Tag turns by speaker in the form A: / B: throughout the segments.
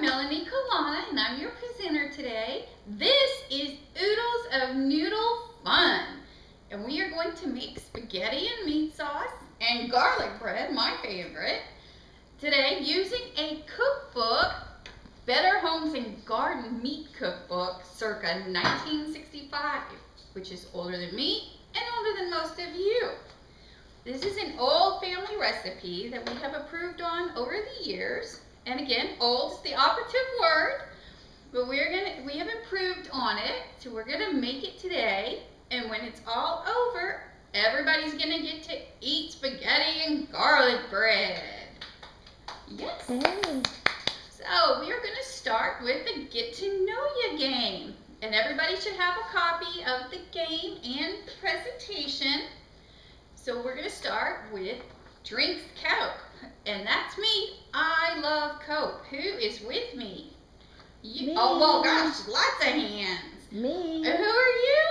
A: Melanie Kalana, and I'm your presenter today. This is Oodles of Noodle Fun, and we are going to make spaghetti and meat sauce and garlic bread, my favorite, today using a cookbook, Better Homes and Garden Meat Cookbook, circa 1965, which is older than me and older than most of you. This is an old family recipe that we have improved on over the years. And again, old is the operative word, but we have improved on it, so we're gonna make it today. And when it's all over, everybody's gonna get to eat spaghetti and garlic bread. Yes. So we are gonna start with the Get to Know Ya game, and everybody should have a copy of the game and the presentation. So we're gonna start with drinks Coke. And that's me. I love Coke. Who is with me?
B: Me.
A: Oh, well, gosh, lots of hands.
B: Me.
A: Who are you?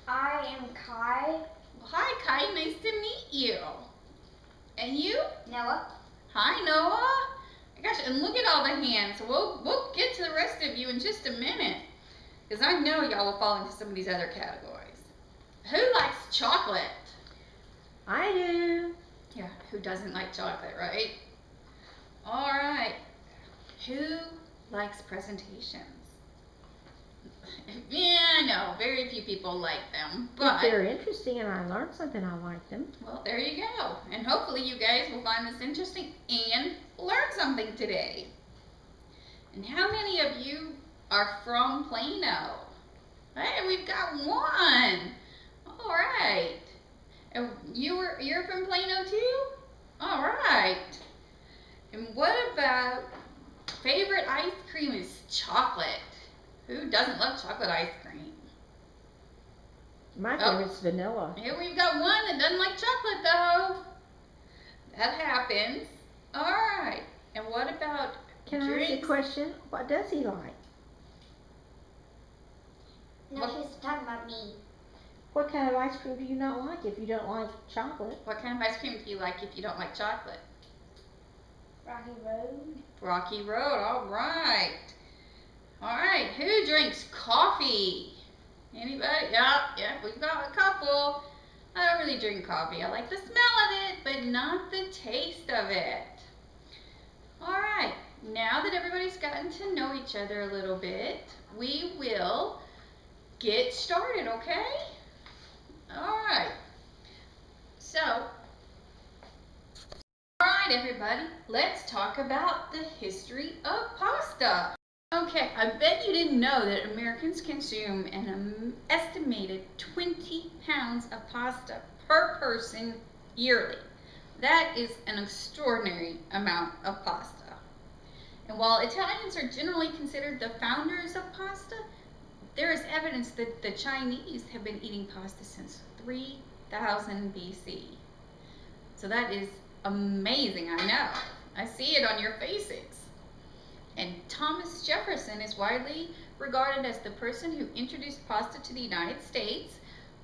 C: I am Kai.
A: Well, hi, Kai. Nice to meet you. And you?
C: Noah.
A: Hi, Noah. Gosh, and look at all the hands. We'll get to the rest of you in just a minute, because I know y'all will fall into some of these other categories. Who likes chocolate?
B: I do.
A: Yeah, who doesn't like chocolate, right? All right. Who likes presentations? Yeah, I know, very few people like them, but
B: if they're interesting and I learned something, I like them.
A: Well, there you go. And hopefully you guys will find this interesting and learn something today. And how many of you are from Plano? Hey, we've got one. All right. And you're from Plano too? All right. And what about favorite ice cream is chocolate? Who doesn't love chocolate ice cream?
B: My favorite's vanilla.
A: Here we've got one that doesn't like chocolate though. That happens. All right. And what about
B: Can I ask you a question? What does he like?
C: No, she's talking about me.
B: What kind of ice cream do you not like if you don't like chocolate?
A: What kind of ice cream do you like if you don't like chocolate?
C: Rocky Road.
A: Rocky Road, all right. All right, who drinks coffee? Anybody? Yeah, we've got a couple. I don't really drink coffee. I like the smell of it, but not the taste of it. All right, now that everybody's gotten to know each other a little bit, we will get started, okay? All right, so, all right, everybody, let's talk about the history of pasta. Okay, I bet you didn't know that Americans consume an estimated 20 pounds of pasta per person yearly. That is an extraordinary amount of pasta. And while Italians are generally considered the founders of pasta, there is evidence that the Chinese have been eating pasta since 3000 BC. So that is amazing, I know. I see it on your faces. And Thomas Jefferson is widely regarded as the person who introduced pasta to the United States,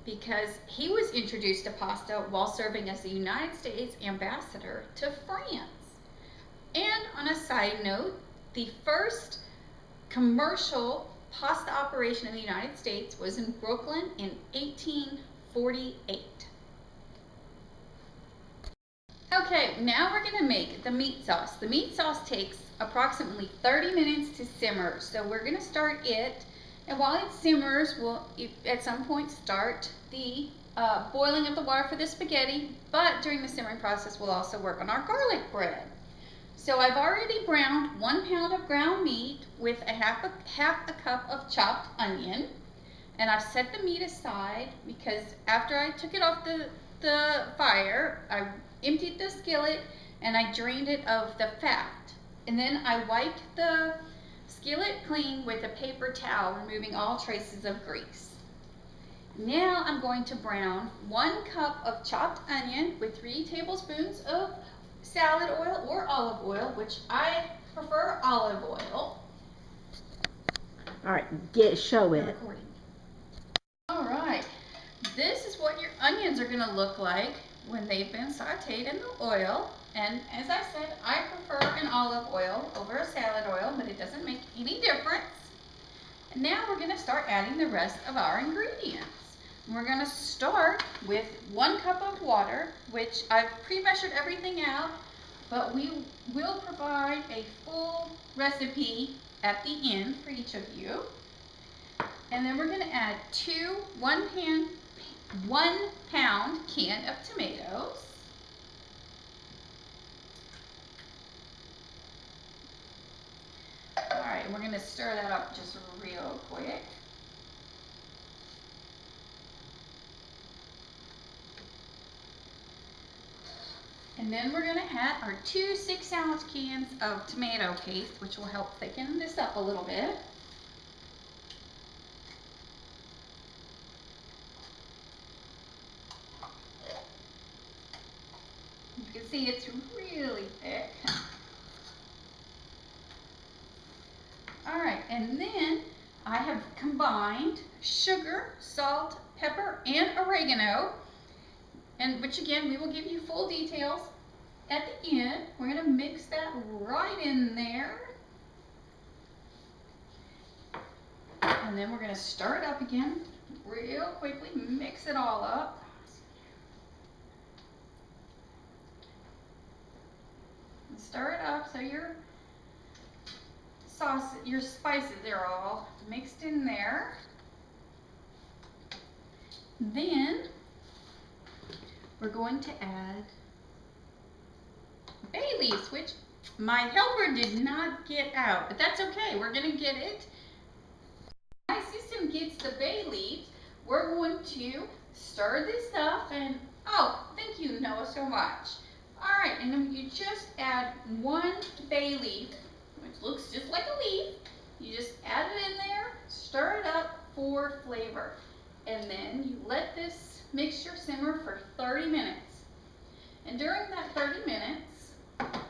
A: because he was introduced to pasta while serving as the United States ambassador to France. And on a side note, the first commercial pasta operation in the United States was in Brooklyn in 1848. Okay, now we're gonna make the meat sauce. The meat sauce takes approximately 30 minutes to simmer, so we're gonna start it. And while it simmers, we'll at some point start the boiling of the water for the spaghetti, but during the simmering process, we'll also work on our garlic bread. So I've already browned 1 pound of ground meat with half a cup of chopped onion. And I've set the meat aside because after I took it off the fire, I emptied the skillet and I drained it of the fat. And then I wiped the skillet clean with a paper towel, removing all traces of grease. Now I'm going to brown 1 cup of chopped onion with 3 tablespoons of salad oil or olive oil, which I prefer olive oil.
B: All right, show it.
A: All right, this is what your onions are gonna look like when they've been sauteed in the oil. And as I said, I prefer an olive oil over a salad oil, but it doesn't make any difference. And now we're going to start adding the rest of our ingredients. We're going to start with 1 cup of water, which I've pre-measured everything out, but we will provide a full recipe at the end for each of you. And then we're going to add 2 1-pound can of tomatoes. All right, we're going to stir that up just real quick. And then we're going to add our 2 6-ounce cans of tomato paste, which will help thicken this up a little bit. You can see it's really thick. Alright, and then I have combined sugar, salt, pepper, and oregano, and which again we will give you full details at the end. We're going to mix that right in there. And then we're going to stir it up again real quickly, mix it all up. Stir it up so your sauce, your spices are all mixed in there. Then we're going to add bay leaves, which my helper did not get out, but that's okay. We're going to get it. My assistant gets the bay leaves. We're going to stir this up, and oh, thank you, Noah, so much. All right, and then you just add 1 bay leaf, which looks just like a leaf. You just add it in there, stir it up for flavor, and then you let this mixture simmer for 30 minutes. And during that 30 minutes,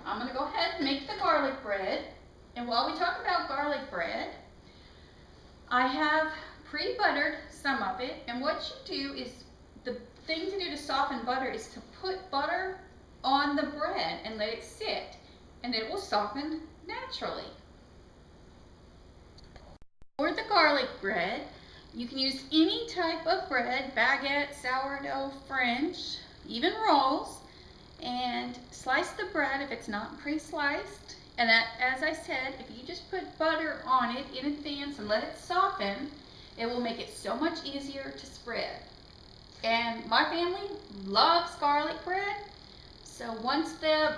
A: I'm going to go ahead and make the garlic bread. And while we talk about garlic bread, I have pre-buttered some of it, and what you do is, the thing to do to soften butter is to put butter on the bread and let it sit, and it will soften naturally. For the garlic bread, you can use any type of bread, baguette, sourdough, French, even rolls, and slice the bread if it's not pre-sliced. And that, as I said, if you just put butter on it in advance and let it soften, it will make it so much easier to spread. And my family loves garlic bread. So once the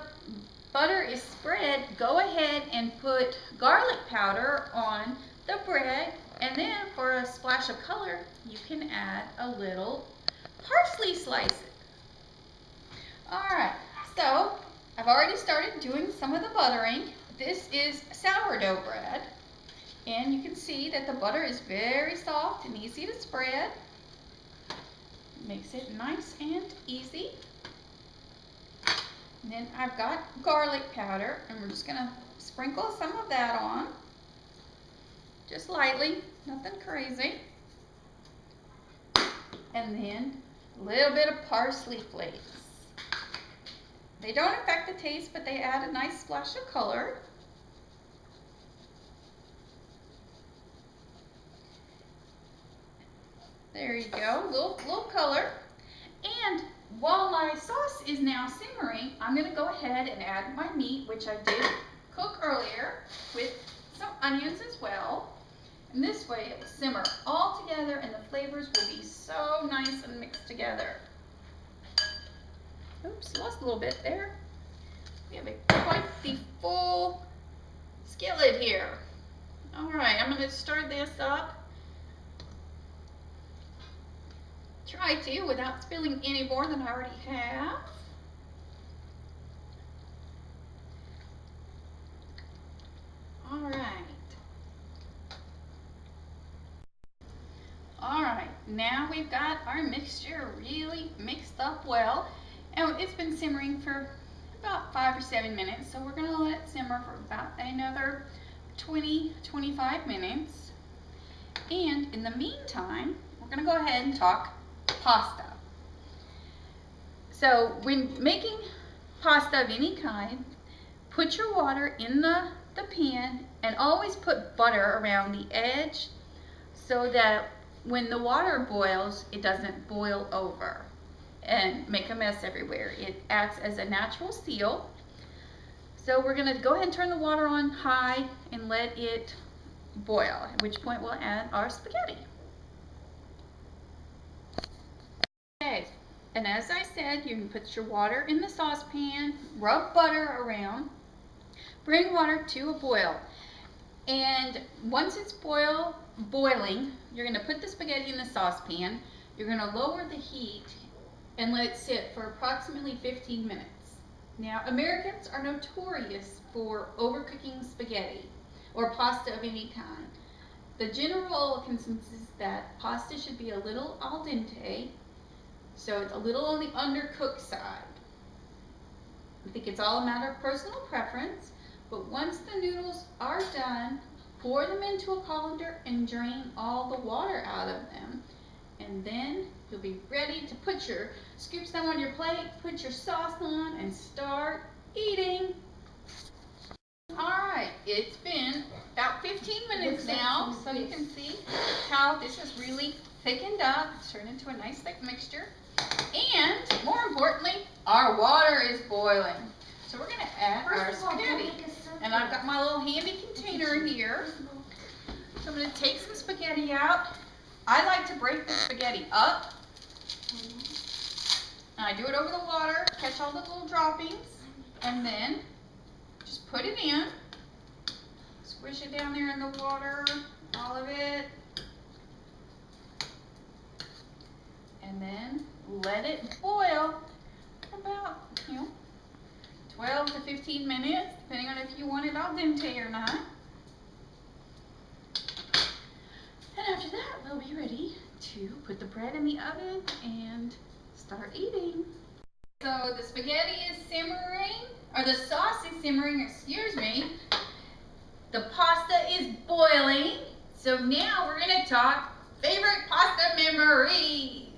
A: butter is spread, go ahead and put garlic powder on the bread, and then for a splash of color, you can add a little parsley slices. Alright, so I've already started doing some of the buttering. This is sourdough bread, and you can see that the butter is very soft and easy to spread. Makes it nice and easy. And then I've got garlic powder, and we're just going to sprinkle some of that on. Just lightly, nothing crazy. And then a little bit of parsley flakes. They don't affect the taste, but they add a nice splash of color. There you go, little color. And while my sauce is now simmering, I'm going to go ahead and add my meat, which I did cook earlier, with some onions as well. And this way it will simmer all together, and the flavors will be so nice and mixed together. Oops, lost a little bit there. We have quite the full skillet here. All right, I'm going to stir this up. Try to without spilling any more than I already have. All right. All right, now we've got our mixture really mixed up well, and it's been simmering for about 5 or 7 minutes, so we're gonna let it simmer for about another 20-25 minutes. And in the meantime, we're gonna go ahead and talk pasta. So when making pasta of any kind, put your water in the pan and always put butter around the edge so that when the water boils, it doesn't boil over and make a mess everywhere. It acts as a natural seal. So we're gonna go ahead and turn the water on high and let it boil, at which point we'll add our spaghetti. Okay, and as I said, you can put your water in the saucepan, rub butter around, bring water to a boil. And once it's boiling, you're gonna put the spaghetti in the saucepan, you're gonna lower the heat and let it sit for approximately 15 minutes. Now, Americans are notorious for overcooking spaghetti or pasta of any kind. The general consensus is that pasta should be a little al dente, so it's a little on the undercooked side. I think it's all a matter of personal preference, but once the noodles are done, pour them into a colander and drain all the water out of them. And then you'll be ready to scoop some on your plate, put your sauce on, and start eating. Alright, it's been about 15 minutes now, so you can see how this is really thickened up. It's turned into a nice thick mixture. And more importantly, our water is boiling. So we're going to add our spaghetti. And I've got my little handy container here. So I'm going to take some spaghetti out. I like to break the spaghetti up. And I do it over the water, catch all the little droppings, and then just put it in. Squish it down there in the water, all of it. And then let it boil for about, 12 to 15 minutes, depending on if you want it al dente or not. And after that, we'll be ready to put the bread in the oven and start eating. So the spaghetti is simmering, or the sauce is simmering, excuse me. The pasta is boiling. So now we're gonna talk favorite pasta memories.